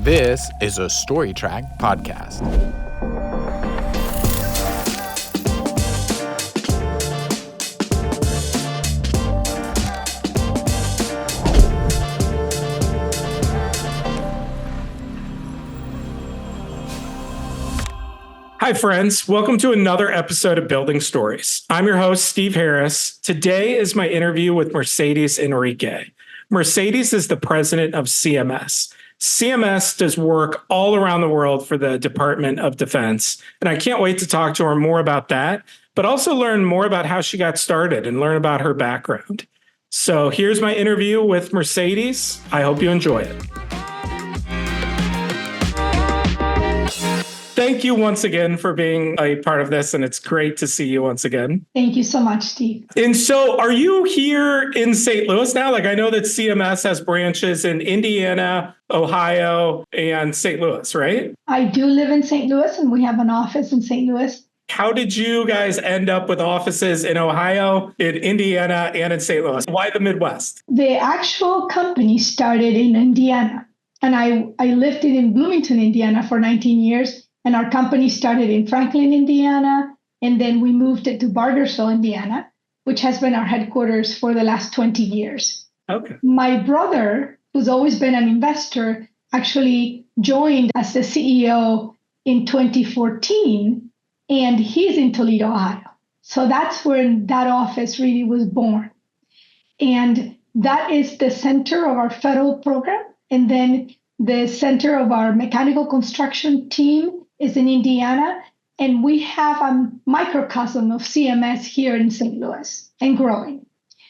This is a StoryTrack podcast. Hi, friends. Welcome to another episode of Building Stories. I'm your host, Steve Harris. Today is my interview with Mercedes Enrique. Mercedes is the president of CMS. CMS does work all around the world for the Department of Defense, and I can't wait to talk to her more about that, but also learn more about how she got started and learn about her background. So here's my interview with Mercedes. I hope you enjoy it. Thank you once again for being a part of this, and it's great to see you once again. Thank you so much, Steve. And so are you here in St. Louis now? Like, I know that CMS has branches in Indiana, Ohio, and St. Louis, right? I do live in St. Louis, and we have an office in St. Louis. How did you guys end up with offices in Ohio, in Indiana, and in St. Louis? Why the Midwest? The actual company started in Indiana, and I lived in Bloomington, Indiana for 19 years. And our company started in Franklin, Indiana, and then we moved it to Bargersville, Indiana, which has been our headquarters for the last 20 years. Okay. My brother, who's always been an investor, actually joined as the CEO in 2014, and he's in Toledo, Ohio. So that's where that office really was born. And that is the center of our federal program. And then the center of our mechanical construction team is in Indiana, and we have a microcosm of CMS here in St.Louis and growing.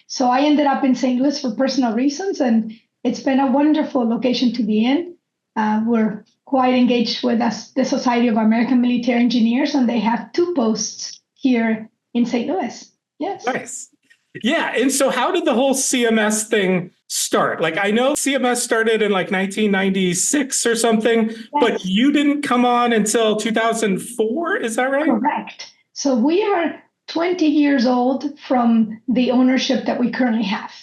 So I ended up in St. Louis for personal reasons, and it's been a wonderful location to be in. We're quite engaged with the Society of American Military Engineers, and they have 2 posts here in St. Louis. Yes. Nice. Yeah. And so how did the whole CMS thing start? Like, I know CMS started in like 1996 or something, yes, but you didn't come on until 2004. Is that right? Correct. So we are 20 years old from the ownership that we currently have.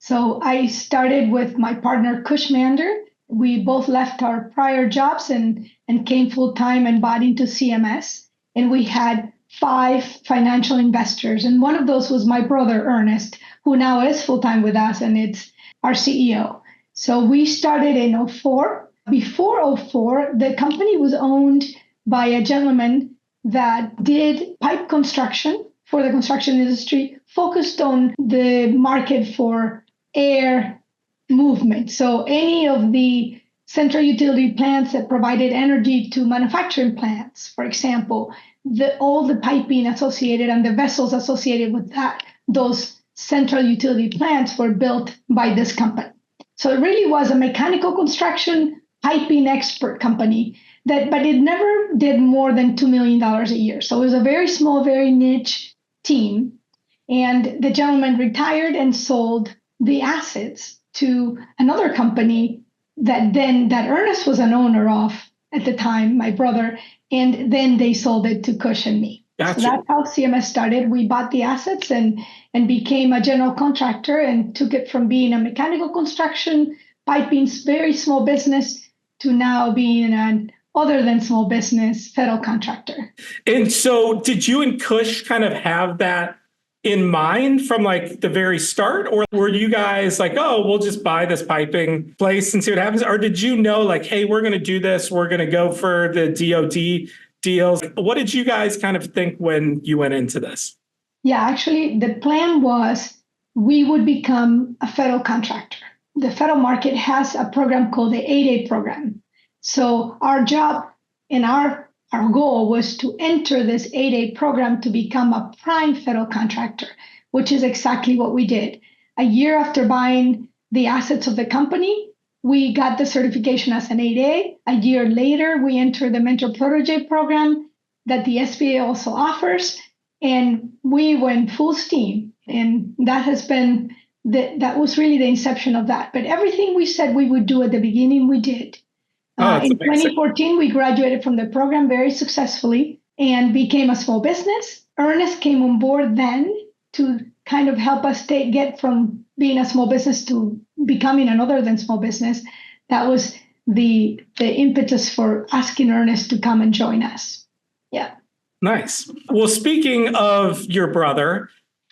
So I started with my partner, Cushmander. We both left our prior jobs and came full time and bought into CMS. And we had 5 financial investors. And one of those was my brother, Ernest, who now is full time with us, and it's our CEO. So we started in 2004. Before 2004, the company was owned by a gentleman that did pipe construction for the construction industry, focused on the market for air movement. So any of the central utility plants that provided energy to manufacturing plants, for example, all the piping associated and the vessels associated with that, those central utility plants were built by this company. So it really was a mechanical construction piping expert company but it never did more than $2 million a year. So it was a very small, very niche team. And the gentleman retired and sold the assets to another company that Ernest was an owner of at the time, my brother, and then they sold it to Cush and me. Gotcha. So that's how CMS started. We bought the assets and became a general contractor and took it from being a mechanical construction, piping, very small business, to now being an other than small business federal contractor. And so did you and Cush kind of have that in mind from like the very start? Or were you guys like, oh, we'll just buy this piping place and see what happens? Or did you know like, hey, we're going to do this. We're going to go for the DOD deals. What did you guys kind of think when you went into this? Yeah, actually, the plan was we would become a federal contractor. The federal market has a program called the 8A program. So our job and our goal was to enter this 8A program to become a prime federal contractor, which is exactly what we did. A year after buying the assets of the company, we got the certification as an 8A. A year later, we entered the Mentor Protege program that the SBA also offers, and we went full steam. And that was really the inception of that. But everything we said we would do at the beginning, we did. In 2014, we graduated from the program very successfully and became a small business. Ernest came on board then to kind of help us get from being a small business to becoming an other than small business. That was the impetus for asking Ernest to come and join us. Yeah. Nice. Well, speaking of your brother,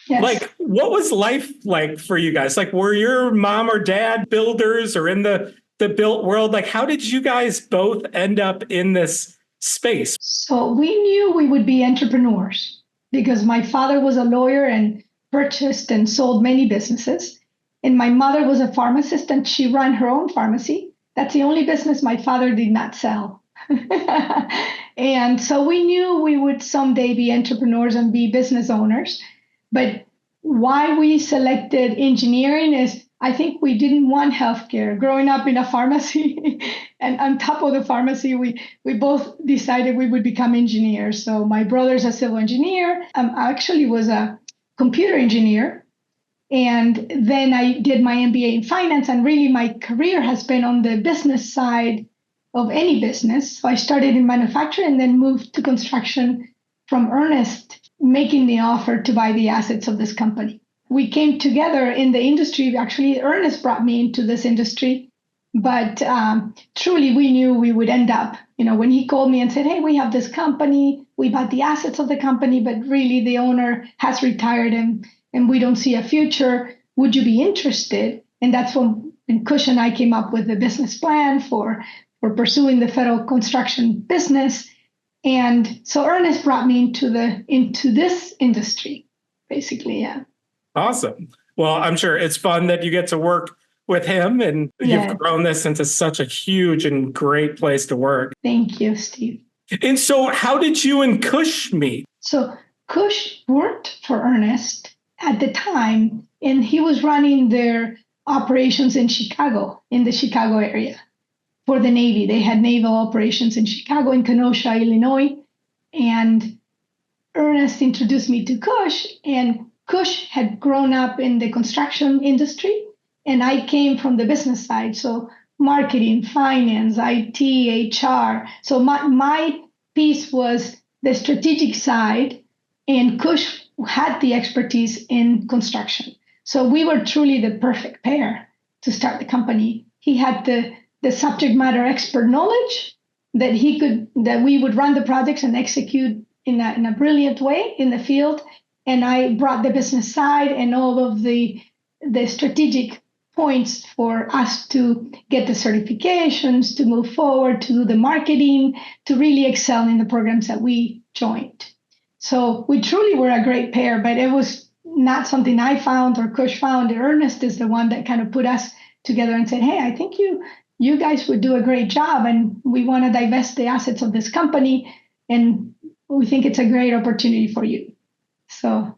Yes. like, what was life like for you guys? Like, were your mom or dad builders or in the built world? Like, how did you guys both end up in this space? So we knew we would be entrepreneurs because my father was a lawyer and purchased and sold many businesses. And my mother was a pharmacist and she ran her own pharmacy. That's the only business my father did not sell. And so we knew we would someday be entrepreneurs and be business owners. But why we selected engineering is I think we didn't want healthcare. Growing up in a pharmacy and on top of the pharmacy, we both decided we would become engineers. So my brother's a civil engineer. I actually was a computer engineer. And then I did my MBA in finance. And really my career has been on the business side of any business. So I started in manufacturing and then moved to construction from Ernest making the offer to buy the assets of this company. We came together in the industry. Actually, Ernest brought me into this industry, but truly we knew we would end up, when he called me and said, hey, we have this company, we bought the assets of the company, but really the owner has retired and we don't see a future. Would you be interested? And that's when Kush and I came up with a business plan for pursuing the federal construction business. And so Ernest brought me into this industry, basically, yeah. Awesome. Well, I'm sure it's fun that you get to work with him and you've grown this into such a huge and great place to work. Thank you, Steve. And so how did you and Kush meet? So Kush worked for Ernest at the time, and he was running their operations in Chicago, in the Chicago area. For the Navy. They had naval operations in Chicago, in Kenosha, Illinois. And Ernest introduced me to Kush, and Kush had grown up in the construction industry, and I came from the business side. So marketing, finance, IT, HR. So my piece was the strategic side, and Kush had the expertise in construction. So we were truly the perfect pair to start the company. He had the subject matter expert knowledge that we would run the projects and execute in a brilliant way in the field. And I brought the business side and all of the strategic points for us to get the certifications, to move forward, to do the marketing, to really excel in the programs that we joined. So we truly were a great pair, but it was not something I found or Kush found. Ernest is the one that kind of put us together and said, hey, I think you guys would do a great job, and we want to divest the assets of this company, and we think it's a great opportunity for you. So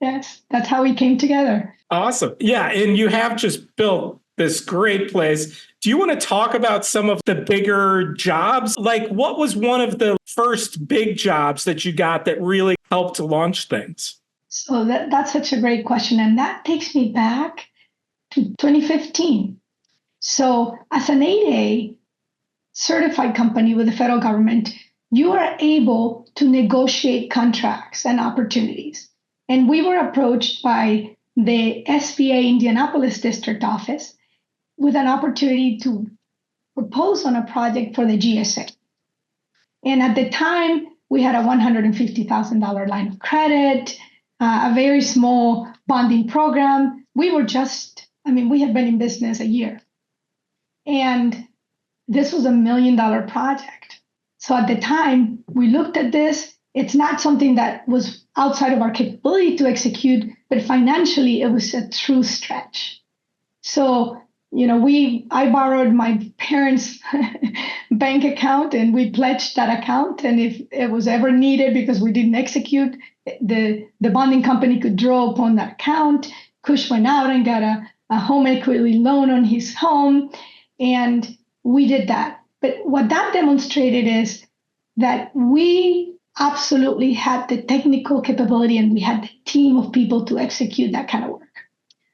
yes, that's how we came together. Awesome. Yeah, and you have just built this great place. Do you want to talk about some of the bigger jobs? Like, what was one of the first big jobs that you got that really helped to launch things? So that's such a great question, and that takes me back to 2015. So as an 8A certified company with the federal government, you are able to negotiate contracts and opportunities. And we were approached by the SBA Indianapolis district office with an opportunity to propose on a project for the GSA. And at the time, we had a $150,000 line of credit, a very small bonding program. We had been in business a year. And this was $1 million project. So at the time, we looked at this. It's not something that was outside of our capability to execute, but financially, it was a true stretch. So, I borrowed my parents' bank account and we pledged that account. And if it was ever needed because we didn't execute, the bonding company could draw upon that account. Kush went out and got a home equity loan on his home. And we did that. But what that demonstrated is that we absolutely had the technical capability and we had the team of people to execute that kind of work.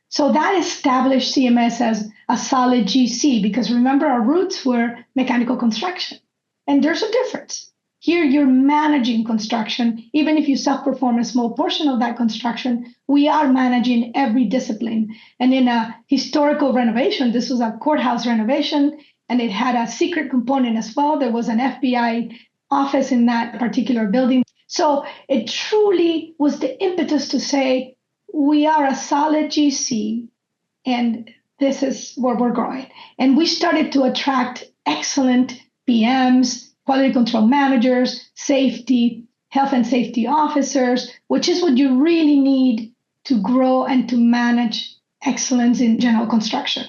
So that established CMS as a solid GC, because remember, our roots were mechanical construction. And there's a difference. Here, you're managing construction. Even if you self-perform a small portion of that construction, we are managing every discipline. And in a historical renovation, this was a courthouse renovation, and it had a secret component as well. There was an FBI office in that particular building. So it truly was the impetus to say, we are a solid GC, and this is where we're growing. And we started to attract excellent PMs, quality control managers, safety, health and safety officers, which is what you really need to grow and to manage excellence in general construction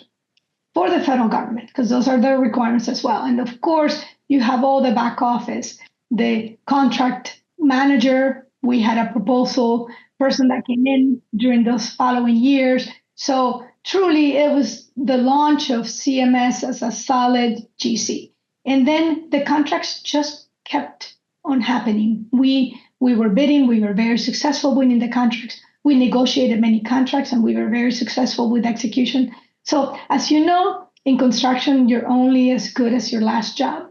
for the federal government, because those are their requirements as well. And of course, you have all the back office, the contract manager. We had a proposal person that came in during those following years. So truly, it was the launch of CMS as a solid GC. And then the contracts just kept on happening. We were bidding, we were very successful winning the contracts. We negotiated many contracts and we were very successful with execution. So as you know, in construction, you're only as good as your last job.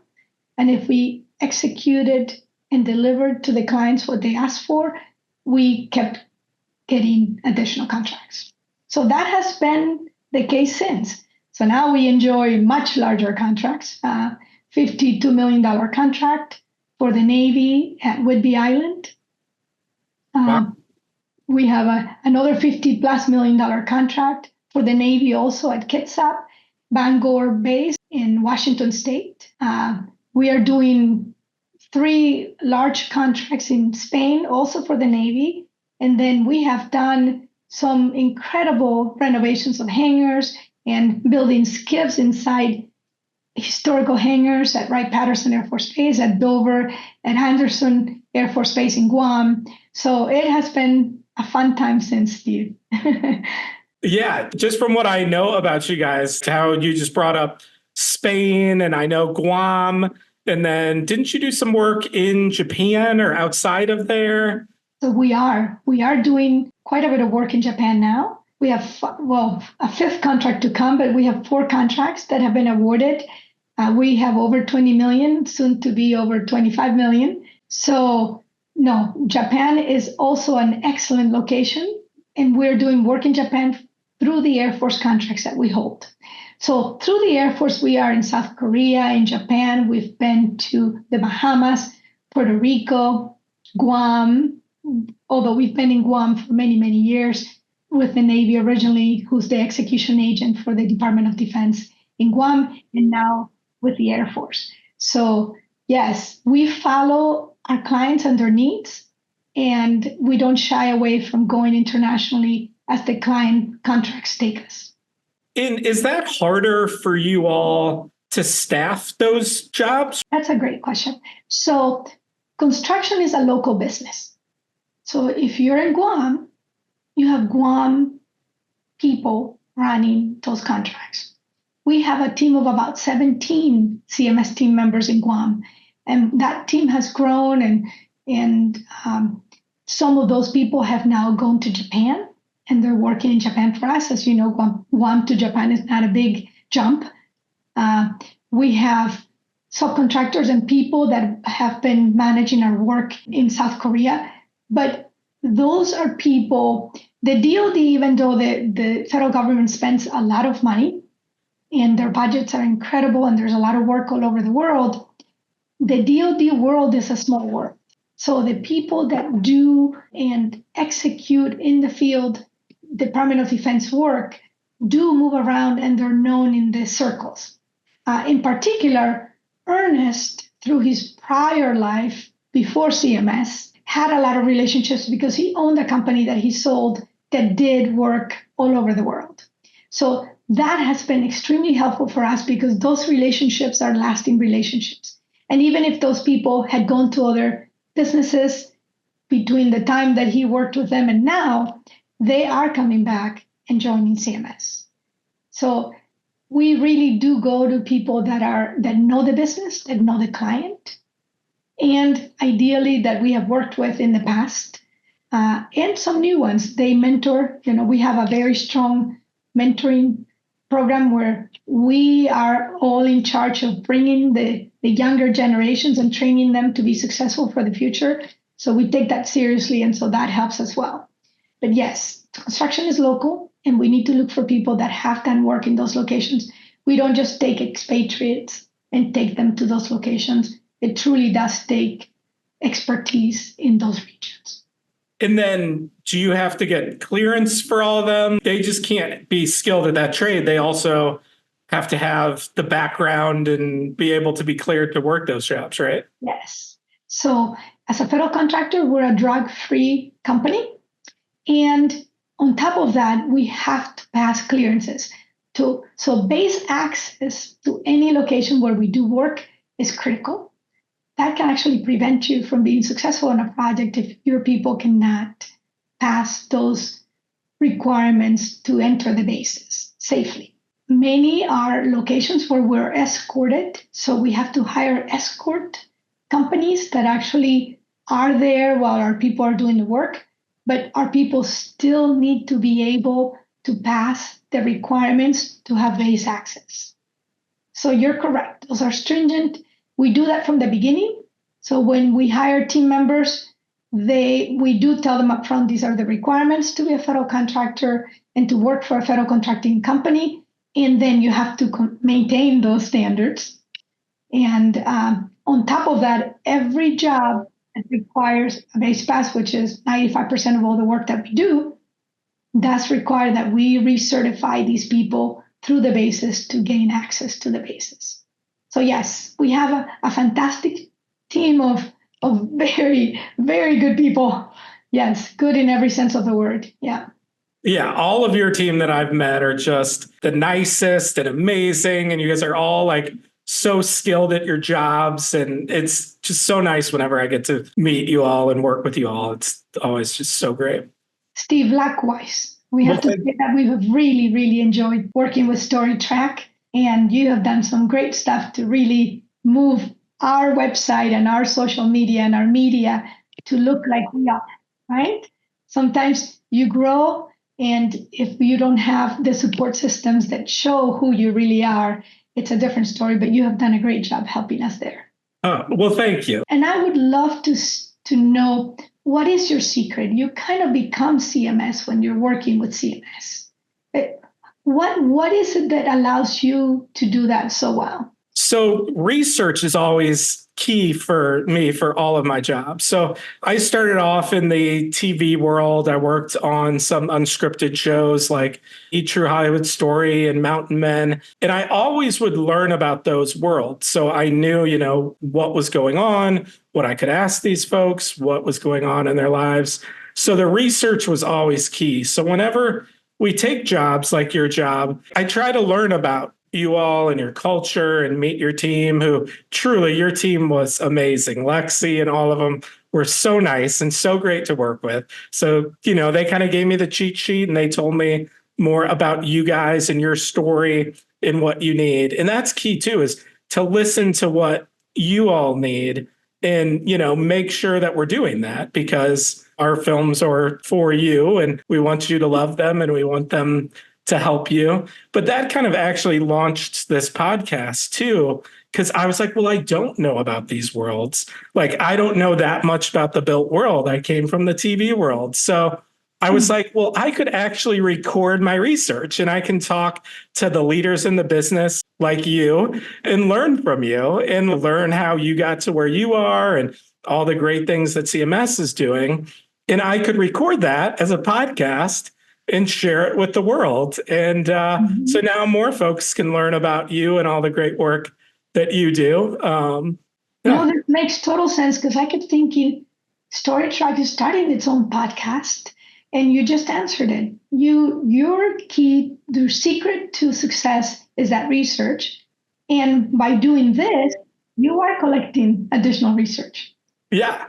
And if we executed and delivered to the clients what they asked for, we kept getting additional contracts. So that has been the case since. So now we enjoy much larger contracts, $52 million contract for the Navy at Whidbey Island. Wow. We have another $50+ million contract for the Navy also at Kitsap, Bangor base in Washington State. We are doing 3 large contracts in Spain also for the Navy. And then we have done some incredible renovations of hangars and building skiffs inside historical hangars at Wright-Patterson Air Force Base, at Dover, at Henderson Air Force Base in Guam. So it has been a fun time since, Steve. Yeah, just from what I know about you guys, how you just brought up Spain and I know Guam, and then didn't you do some work in Japan or outside of there? So we are doing quite a bit of work in Japan now. We have, a 5th contract to come, but we have 4 contracts that have been awarded. We have over 20 million, soon to be over 25 million. So no, Japan is also an excellent location, and we're doing work in Japan through the Air Force contracts that we hold. So through the Air Force, we are in South Korea, in Japan. We've been to the Bahamas, Puerto Rico, Guam, although we've been in Guam for many, many years with the Navy originally, who's the execution agent for the Department of Defense in Guam, and now with the Air Force. So yes, we follow our clients and their needs, and we don't shy away from going internationally as the client contracts take us. And is that harder for you all to staff those jobs? That's a great question. So construction is a local business. So if you're in Guam, you have Guam people running those contracts. We have a team of about 17 CMS team members in Guam, and that team has grown, and some of those people have now gone to Japan, and they're working in Japan for us. As you know, Guam to Japan is not a big jump. We have subcontractors and people that have been managing our work in South Korea, but those are people, the DoD, even though the federal government spends a lot of money and their budgets are incredible and there's a lot of work all over the world, the DoD world is a small world. So the people that do and execute in the field Department of Defense work do move around, and they're known in the circles. In particular, Ernest, through his prior life before CMS, had a lot of relationships because he owned a company that he sold that did work all over the world. So that has been extremely helpful for us because those relationships are lasting relationships. And even if those people had gone to other businesses between the time that he worked with them and now, they are coming back and joining CMS. So we really do go to people that know the business, that know the client, and ideally that we have worked with in the past, and some new ones. They mentor. We have a very strong mentoring program where we are all in charge of bringing the younger generations and training them to be successful for the future. So we take that seriously, and so that helps as well. But yes, construction is local, and we need to look for people that have done work in those locations. we don't just take expatriates and take them to those locations. It truly does take expertise in those regions. And then do you have to get clearance for all of them? They just can't be skilled at that trade. They also have to have the background and be able to be cleared to work those jobs, right? Yes. So as a federal contractor, we're a drug-free company. And on top of that, we have to pass clearances. So base access to any location where we do work is critical. That can actually prevent you from being successful in a project if your people cannot pass those requirements to enter the bases safely. Many are locations where we're escorted, so we have to hire escort companies that actually are there while our people are doing the work, but our people still need to be able to pass the requirements to have base access. So you're correct. Those are stringent. We do that from the beginning. So when we hire team members, we do tell them upfront these are the requirements to be a federal contractor and to work for a federal contracting company. And then you have to maintain those standards. And on top of that, every job that requires a base pass, which is 95% of all the work that we do, does require that we recertify these people through the bases to gain access to the bases. So yes, we have a fantastic team of very, very good people. Yes, good in every sense of the word. Yeah. Yeah, all of your team that I've met are just the nicest and amazing. And you guys are all like so skilled at your jobs. And it's just so nice whenever I get to meet you all and work with you all. It's always just so great. Steve, likewise. We have to say that we have really, really enjoyed working with StoryTrack. And you have done some great stuff to really move our website and our social media and our media to look like we are, right? Sometimes you grow, and if you don't have the support systems that show who you really are, it's a different story, but you have done a great job helping us there. Oh, well, thank you. And I would love to know, what is your secret? You kind of become CMS when you're working with CMS. What is it that allows you to do that so well? So research is always key for me for all of my jobs. So I started off in the TV world. I worked on some unscripted shows like A True Hollywood Story and Mountain Men. And I always would learn about those worlds. So I knew, what was going on, what I could ask these folks, what was going on in their lives. So the research was always key. So whenever we take jobs like your job, I try to learn about you all and your culture and meet your team, who truly, your team was amazing. Lexi and all of them were so nice and so great to work with. So, they kind of gave me the cheat sheet and they told me more about you guys and your story and what you need. And that's key too, is to listen to what you all need and, make sure that we're doing that, because our films are for you and we want you to love them and we want them to help you. But that kind of actually launched this podcast too, because I was like, well, I don't know about these worlds. Like, I don't know that much about the built world. I came from the TV world. So I was like, well, I could actually record my research and I can talk to the leaders in the business like you and learn from you and learn how you got to where you are and all the great things that CMS is doing. And I could record that as a podcast and share it with the world. And so now more folks can learn about you and all the great work that you do. No, that makes total sense, because I kept thinking StoryTrack is starting its own podcast, and you just answered it. Your secret to success is that research. And by doing this, you are collecting additional research. Yeah.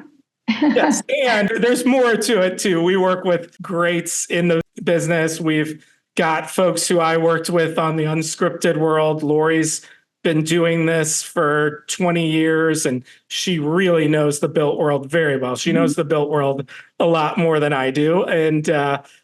Yes. And there's more to it too. We work with greats in the business. We've got folks who I worked with on the unscripted world. Lori's been doing this for 20 years and she really knows the built world very well. She knows the built world a lot more than I do. And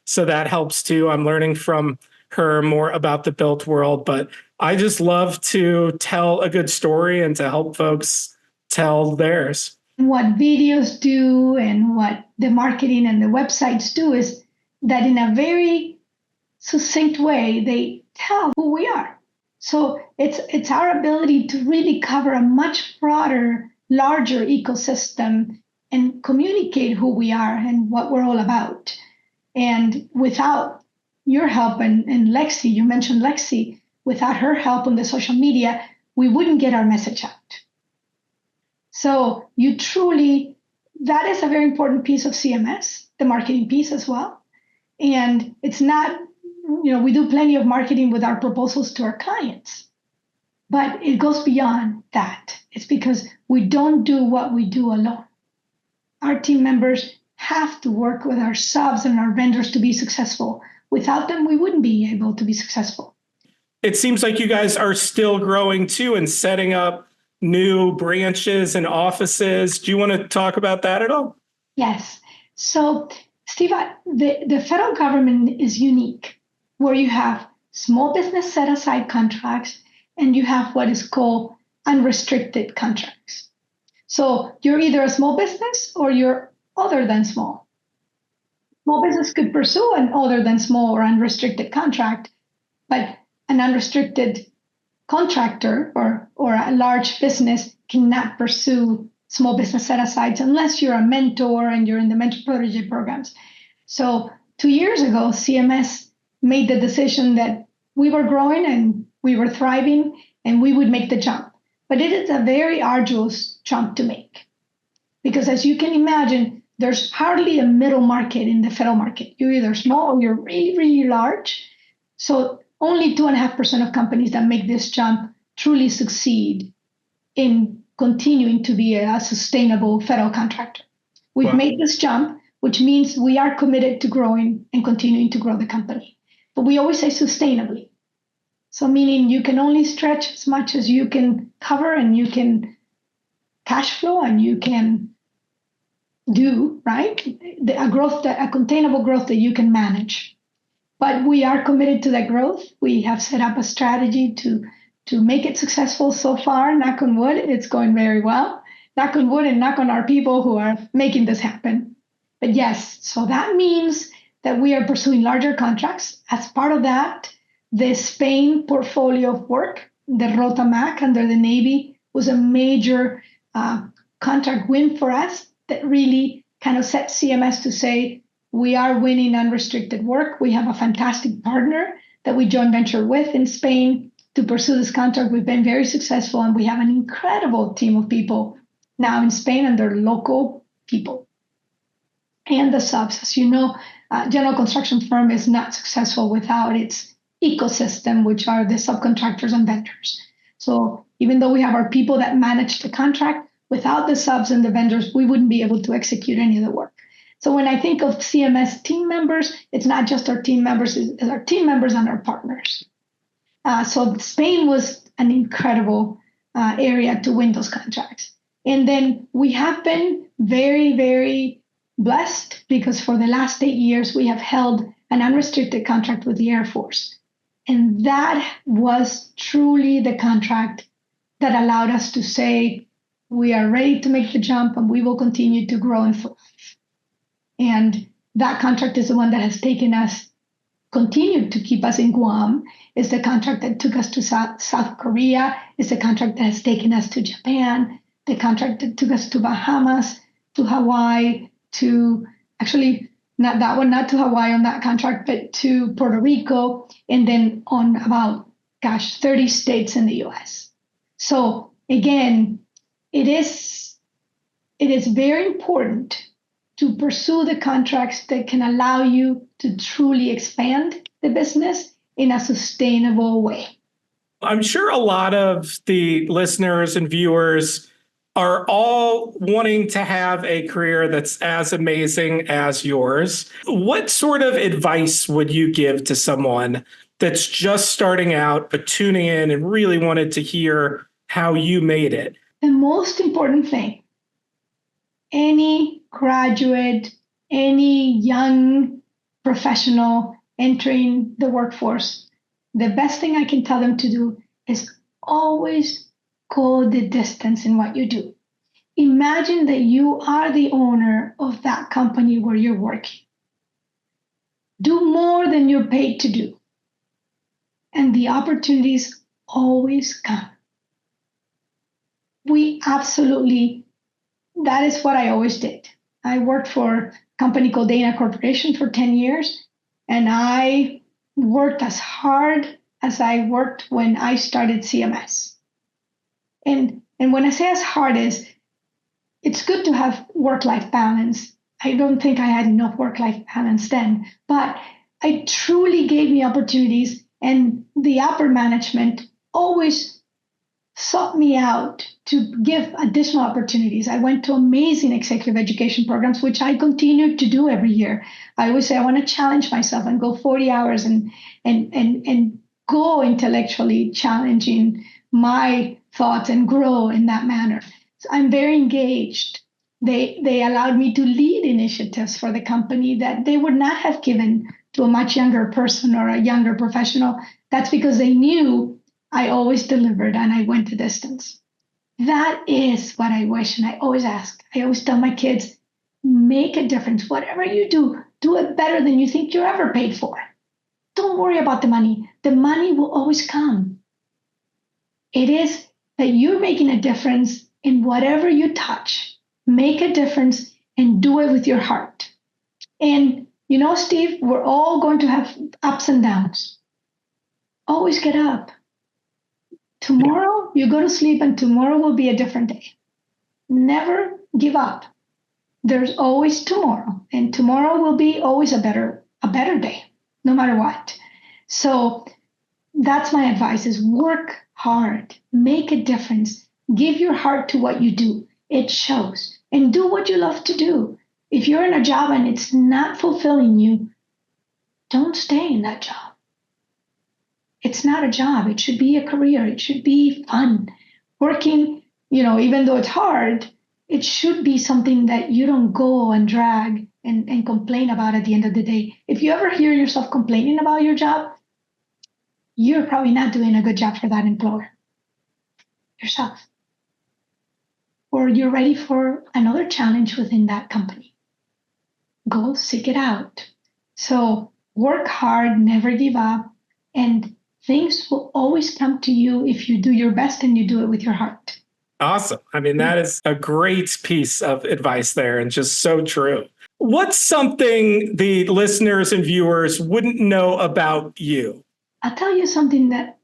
so that helps too. I'm learning from her more about the built world, but I just love to tell a good story and to help folks tell theirs. What videos do and what the marketing and the websites do is that in a very succinct way, they tell who we are. So it's our ability to really cover a much broader, larger ecosystem and communicate who we are and what we're all about. And without your help and Lexi, you mentioned Lexi, without her help on the social media, we wouldn't get our message out. So that is a very important piece of CMS, the marketing piece as well. And it's not, we do plenty of marketing with our proposals to our clients, but it goes beyond that. It's because we don't do what we do alone. Our team members have to work with our subs and our vendors to be successful. Without them, we wouldn't be able to be successful. It seems like you guys are still growing too and setting up new branches and offices. Do you want to talk about that at all? Yes. So, Steve, the federal government is unique, where you have small business set-aside contracts and you have what is called unrestricted contracts. So you're either a small business or you're other than small. Small business could pursue an other than small or unrestricted contract, but an unrestricted contractor or a large business cannot pursue small business set-asides unless you're a mentor and you're in the mentor protege programs. So 2 years ago, CMS made the decision that we were growing and we were thriving and we would make the jump. But it is a very arduous jump to make because, as you can imagine, there's hardly a middle market in the federal market. You're either small or you're really, really large. So only 2.5% of companies that make this jump truly succeed in continuing to be a sustainable federal contractor. We've made this jump, which means we are committed to growing and continuing to grow the company. But we always say sustainably. So meaning you can only stretch as much as you can cover and you can cash flow and you can do, right? A containable growth that you can manage. But we are committed to that growth. We have set up a strategy to make it successful so far. Knock on wood, it's going very well. Knock on wood and knock on our people who are making this happen. But yes, so that means that we are pursuing larger contracts. As part of that, the Spain portfolio of work, the Rotamac under the Navy, was a major contract win for us that really kind of set CMS to say, we are winning unrestricted work. We have a fantastic partner that we joint venture with in Spain to pursue this contract. We've been very successful, and we have an incredible team of people now in Spain, and they're local people. And the subs, as you know, general construction firm is not successful without its ecosystem, which are the subcontractors and vendors. So even though we have our people that manage the contract, without the subs and the vendors, we wouldn't be able to execute any of the work. So when I think of CMS team members, it's not just our team members, it's our team members and our partners. So Spain was an incredible area to win those contracts. And then we have been very, very blessed because for the last 8 years, we have held an unrestricted contract with the Air Force. And that was truly the contract that allowed us to say, we are ready to make the jump and we will continue to grow and thrive. And that contract is the one that has continued to keep us in Guam. It's the contract that took us to South Korea. It's the contract that has taken us to Japan. The contract that took us to Bahamas, to Hawaii, to actually not to Hawaii on that contract, but to Puerto Rico, and then on about, 30 states in the US. So again, it is very important to pursue the contracts that can allow you to truly expand the business in a sustainable way. I'm sure a lot of the listeners and viewers are all wanting to have a career that's as amazing as yours. What sort of advice would you give to someone that's just starting out, but tuning in and really wanted to hear how you made it? The most important thing, any graduate, any young professional entering the workforce, the best thing I can tell them to do is always go the distance in what you do. Imagine that you are the owner of that company where you're working. Do more than you're paid to do. And the opportunities always come. That is what I always did. I worked for a company called CMS Corporation for 10 years, and I worked as hard as I worked when I started CMS. And when I say as hard as, it's good to have work-life balance. I don't think I had enough work-life balance then, but I truly gave me opportunities, and the upper management always sought me out to give additional opportunities. I went to amazing executive education programs, which I continue to do every year. I always say I want to challenge myself and go 40 hours and go intellectually challenging my thoughts and grow in that manner. So I'm very engaged. They allowed me to lead initiatives for the company that they would not have given to a much younger person or a younger professional. That's because they knew I always delivered and I went the distance. That is what I wish. And I always ask, I always tell my kids, make a difference. Whatever you do, do it better than you think you're ever paid for. Don't worry about the money. The money will always come. It is that you're making a difference in whatever you touch. Make a difference and do it with your heart. And you know, Steve, we're all going to have ups and downs. Always get up. Tomorrow, you go to sleep and tomorrow will be a different day. Never give up. There's always tomorrow, and tomorrow will be always a better day, no matter what. So that's my advice: is work hard, make a difference, give your heart to what you do. It shows, and do what you love to do. If you're in a job and it's not fulfilling you, don't stay in that job. It's not a job. It should be a career. It should be fun. Working, even though it's hard, it should be something that you don't go and drag and complain about at the end of the day. If you ever hear yourself complaining about your job, you're probably not doing a good job for that employer yourself. Or you're ready for another challenge within that company. Go seek it out. So work hard, never give up, and things will always come to you if you do your best and you do it with your heart. Awesome. I mean, that is a great piece of advice there and just so true. What's something the listeners and viewers wouldn't know about you? I'll tell you something that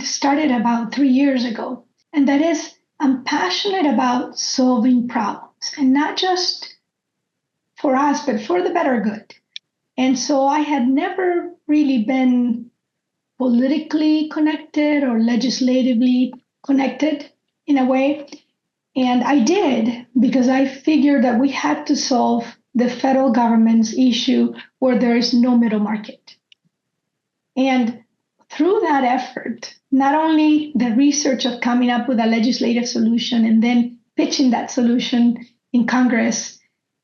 started about 3 years ago. And that is, I'm passionate about solving problems, and not just for us, but for the better good. And so I had never really been politically connected or legislatively connected in a way. And I did, because I figured that we had to solve the federal government's issue where there is no middle market. And through that effort, not only the research of coming up with a legislative solution and then pitching that solution in Congress,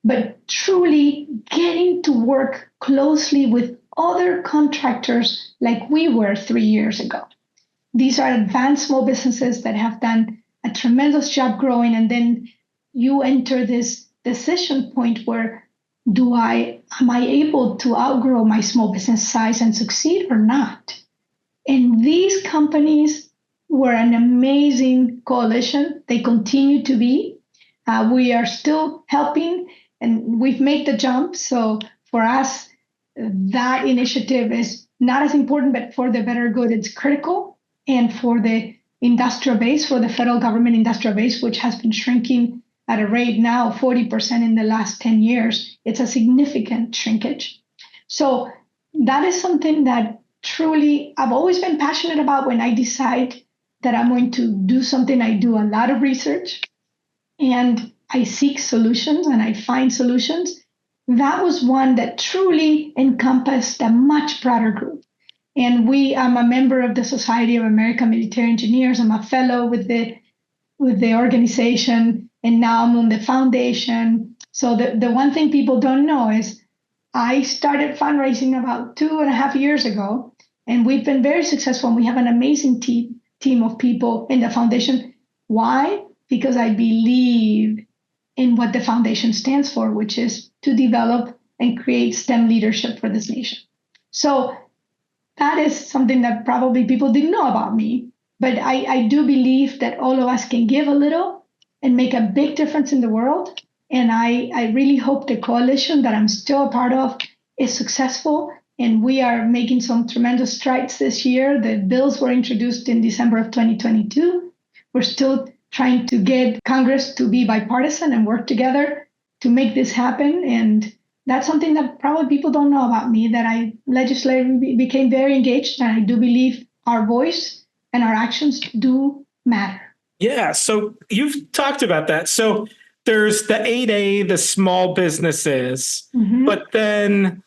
but truly getting to work closely with other contractors like we were 3 years ago. These are advanced small businesses that have done a tremendous job growing, and then you enter this decision point where am I able to outgrow my small business size and succeed or not? And these companies were an amazing coalition. They continue to be. We are still helping, and we've made the jump. So for us, that initiative is not as important, but for the better good, it's critical. And for the industrial base, for the federal government industrial base, which has been shrinking at a rate now of 40% in the last 10 years, it's a significant shrinkage. So that is something that truly I've always been passionate about. When I decide that I'm going to do something, I do a lot of research and I seek solutions and I find solutions. That was one that truly encompassed a much broader group. And I'm a member of the Society of American Military Engineers. I'm a fellow with the organization, and now I'm on the foundation. So the one thing people don't know is I started fundraising about 2.5 years ago, and we've been very successful. And we have an amazing team of people in the foundation. Why? Because I believe in what the foundation stands for, which is to develop and create STEM leadership for this nation. So that is something that probably people didn't know about me, But I do believe that all of us can give a little and make a big difference in the world. And I really hope the coalition that I'm still a part of is successful. And we are making some tremendous strides this year. The bills were introduced in December of 2022. We're still trying to get Congress to be bipartisan and work together to make this happen. And that's something that probably people don't know about me, that I legislatively became very engaged. And I do believe our voice and our actions do matter. Yeah. So you've talked about that. So there's the 8A, the small businesses, but then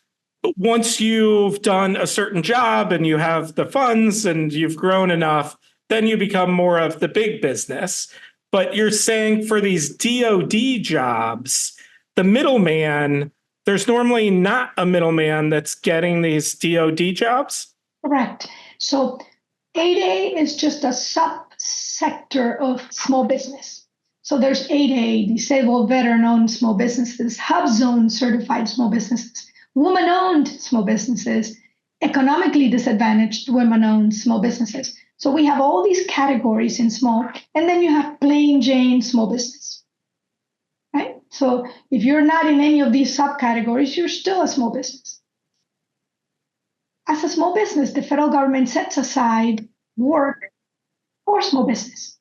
once you've done a certain job and you have the funds and you've grown enough, then you become more of the big business. But you're saying for these DoD jobs, the middleman, there's normally not a middleman that's getting these DoD jobs? Correct. So 8A is just a subsector of small business. So there's 8A, disabled veteran-owned small businesses, HubZone certified small businesses, woman-owned small businesses, economically disadvantaged women-owned small businesses. So we have all these categories in small, and then you have plain Jane small business, right? So if you're not in any of these subcategories, you're still a small business. As a small business, the federal government sets aside work for small business.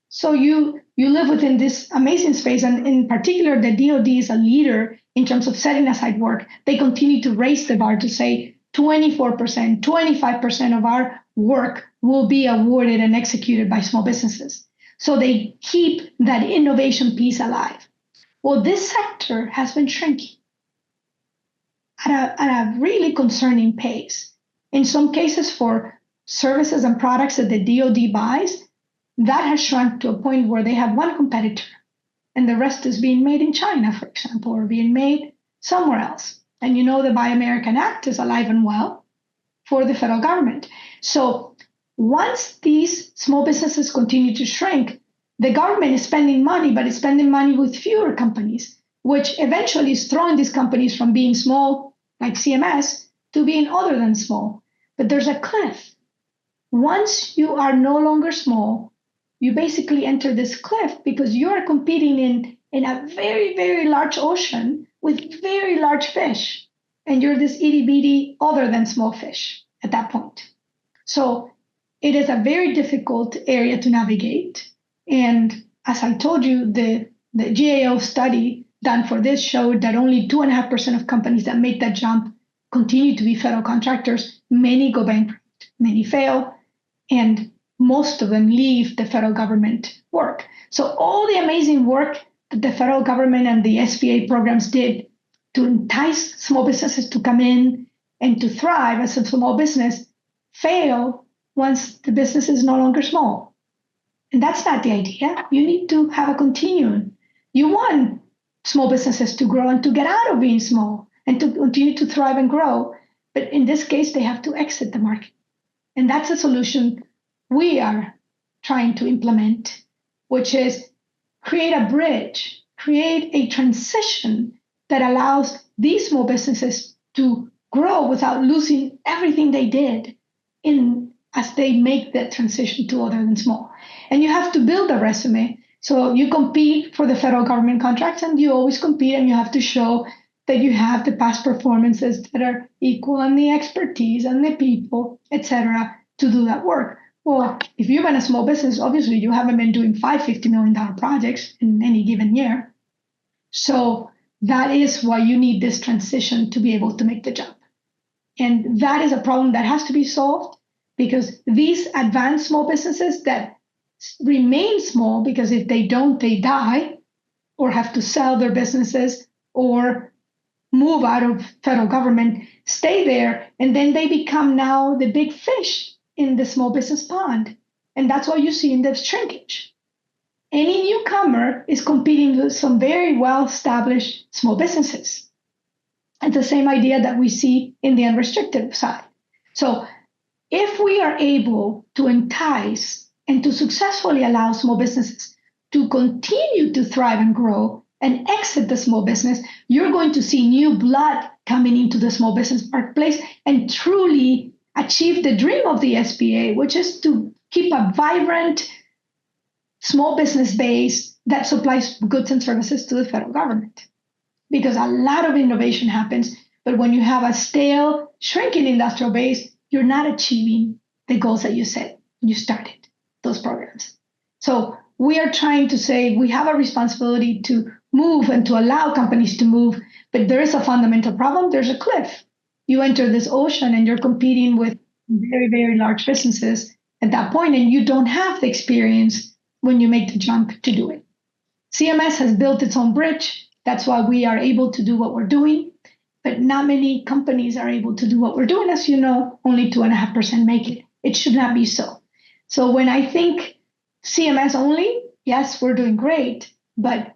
So you live within this amazing space, and in particular, the DoD is a leader in terms of setting aside work. They continue to raise the bar to say 24%, 25% of our work will be awarded and executed by small businesses. So they keep that innovation piece alive. Well, this sector has been shrinking at a really concerning pace. In some cases, for services and products that the DoD buys, that has shrunk to a point where they have one competitor and the rest is being made in China, for example, or being made somewhere else. And you know the Buy American Act is alive and well for the federal government. So once these small businesses continue to shrink, the government is spending money, but it's spending money with fewer companies, which eventually is throwing these companies from being small, like CMS, to being other than small. But there's a cliff. Once you are no longer small, you basically enter this cliff because you're competing in a very, very large ocean with very large fish. And you're this itty bitty other than small fish at that point. So it is a very difficult area to navigate. And as I told you, the GAO study done for this showed that only 2.5% of companies that make that jump continue to be federal contractors. Many go bankrupt, many fail, and most of them leave the federal government work. So all the amazing work that the federal government and the SBA programs did to entice small businesses to come in and to thrive as a small business fail once the business is no longer small. And that's not the idea. You need to have a continuum. You want small businesses to grow and to get out of being small and to continue to thrive and grow. But in this case, they have to exit the market. And that's a solution we are trying to implement, which is create a bridge, create a transition that allows these small businesses to grow without losing everything they did as they make that transition to other than small. And you have to build a resume. So you compete for the federal government contracts, and you always compete, and you have to show that you have the past performances that are equal and the expertise and the people, etc., to do that work. Well, if you've been a small business, obviously you haven't been doing $50 million projects in any given year. So that is why you need this transition to be able to make the jump. And that is a problem that has to be solved, because these advanced small businesses that remain small, because if they don't, they die or have to sell their businesses or move out of federal government, stay there, and then they become now the big fish in the small business pond. And that's what you see in the shrinkage. Any newcomer is competing with some very well-established small businesses. It's the same idea that we see in the unrestricted side. So if we are able to entice and to successfully allow small businesses to continue to thrive and grow and exit the small business, you're going to see new blood coming into the small business marketplace and truly achieve the dream of the SBA, which is to keep a vibrant small business base that supplies goods and services to the federal government. Because a lot of innovation happens, but when you have a stale, shrinking industrial base, you're not achieving the goals that you set when you started those programs. So we are trying to say we have a responsibility to move and to allow companies to move, but there is a fundamental problem. There's a cliff. You enter this ocean and you're competing with very, very large businesses at that point, and you don't have the experience when you make the jump to do it. CMS has built its own bridge. That's why we are able to do what we're doing, but not many companies are able to do what we're doing. As you know, only 2.5% make it. It should not be so. So when I think CMS only, yes, we're doing great, but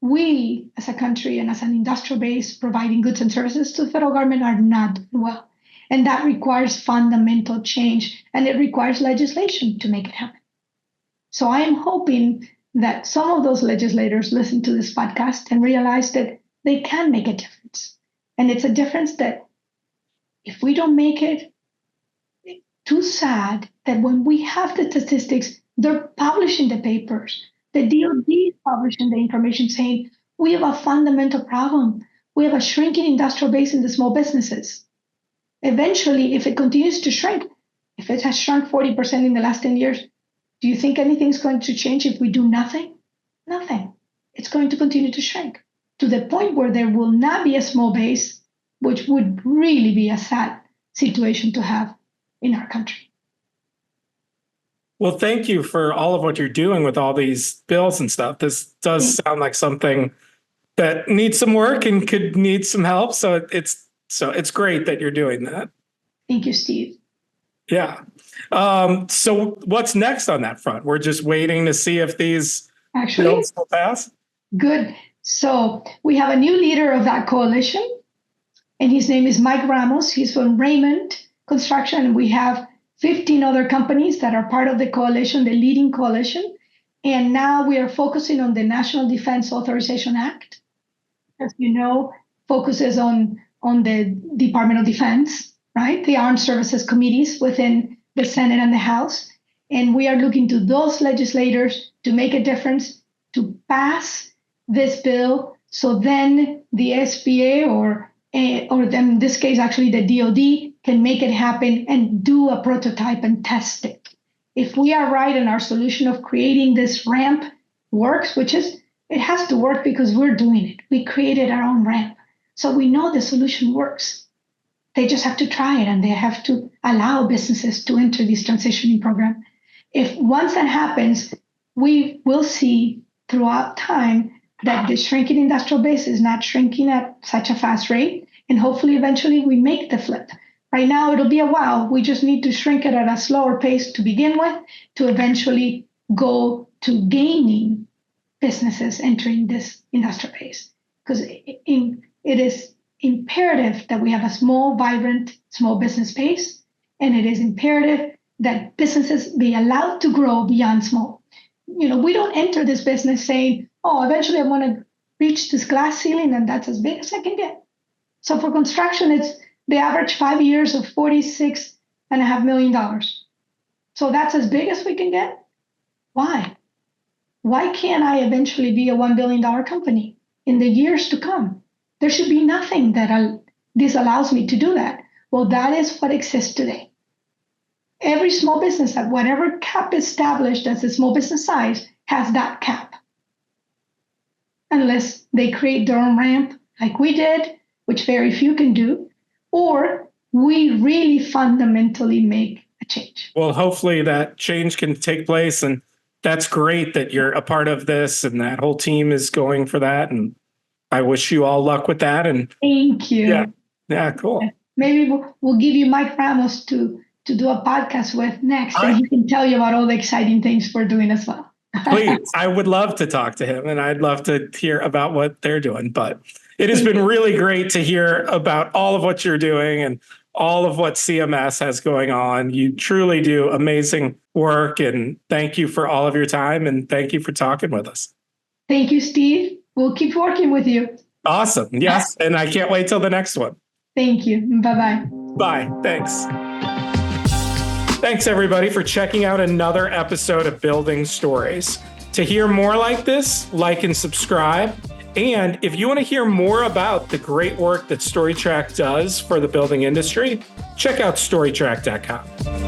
we as a country and as an industrial base providing goods and services to the federal government are not doing well. And that requires fundamental change, and it requires legislation to make it happen. So I am hoping that some of those legislators listen to this podcast and realize that they can make a difference. And it's a difference that if we don't make it, it's too sad that when we have the statistics, they're publishing the papers. The DOD is publishing the information saying we have a fundamental problem. We have a shrinking industrial base in the small businesses. Eventually, if it continues to shrink, if it has shrunk 40% in the last 10 years, do you think anything's going to change if we do nothing? Nothing. It's going to continue to shrink to the point where there will not be a small base, which would really be a sad situation to have in our country. Well, thank you for all of what you're doing with all these bills and stuff. This does sound like something that needs some work and could need some help. So it's great that you're doing that. Thank you, Steve. Yeah. So what's next on that front? We're just waiting to see if these bills will pass? Good. So we have a new leader of that coalition, and his name is Mike Ramos. He's from Raymond Construction, and we have 15 other companies that are part of the coalition, the leading coalition. And now we are focusing on the National Defense Authorization Act. As you know, focuses on the Department of Defense, right? The Armed Services Committees within the Senate and the House. And we are looking to those legislators to make a difference, to pass this bill, so then the SBA or then in this case, actually the DOD can make it happen and do a prototype and test it. If we are right and our solution of creating this ramp works, which is, it has to work because we're doing it. We created our own ramp. So we know the solution works. They just have to try it, and they have to allow businesses to enter this transitioning program. If once that happens, we will see throughout time that the shrinking industrial base is not shrinking at such a fast rate. And hopefully eventually we make the flip. Right now it'll be a while. We just need to shrink it at a slower pace to begin with, to eventually go to gaining businesses entering this industrial base. Because it is imperative that we have a small, vibrant, small business base. And it is imperative that businesses be allowed to grow beyond small. You know, we don't enter this business saying, oh, eventually I want to reach this glass ceiling and that's as big as I can get. So for construction, it's the average 5 years of $46.5 million. So that's as big as we can get. Why? Why can't I eventually be a $1 billion company in the years to come? There should be nothing that disallows me to do that. Well, that is what exists today. Every small business at whatever cap established as a small business size has that cap. Unless they create their own ramp like we did, which very few can do, or we really fundamentally make a change. Well, hopefully that change can take place. And that's great that you're a part of this and that whole team is going for that. And I wish you all luck with that. And thank you. Yeah, cool. Maybe we'll give you Mike Ramos to do a podcast with next, and he can tell you about all the exciting things we're doing as well. Please, I would love to talk to him, and I'd love to hear about what they're doing. But it has been really great to hear about all of what you're doing and all of what CMS has going on. You truly do amazing work, and thank you for all of your time, and thank you for talking with us. Thank you, Steve. We'll keep working with you. Awesome. Yes, and I can't wait till the next one. Thank you. Bye-bye. Bye. Thanks. Thanks, everybody, for checking out another episode of Building Stories. To hear more like this, like and subscribe. And if you want to hear more about the great work that StoryTrack does for the building industry, check out StoryTrack.com.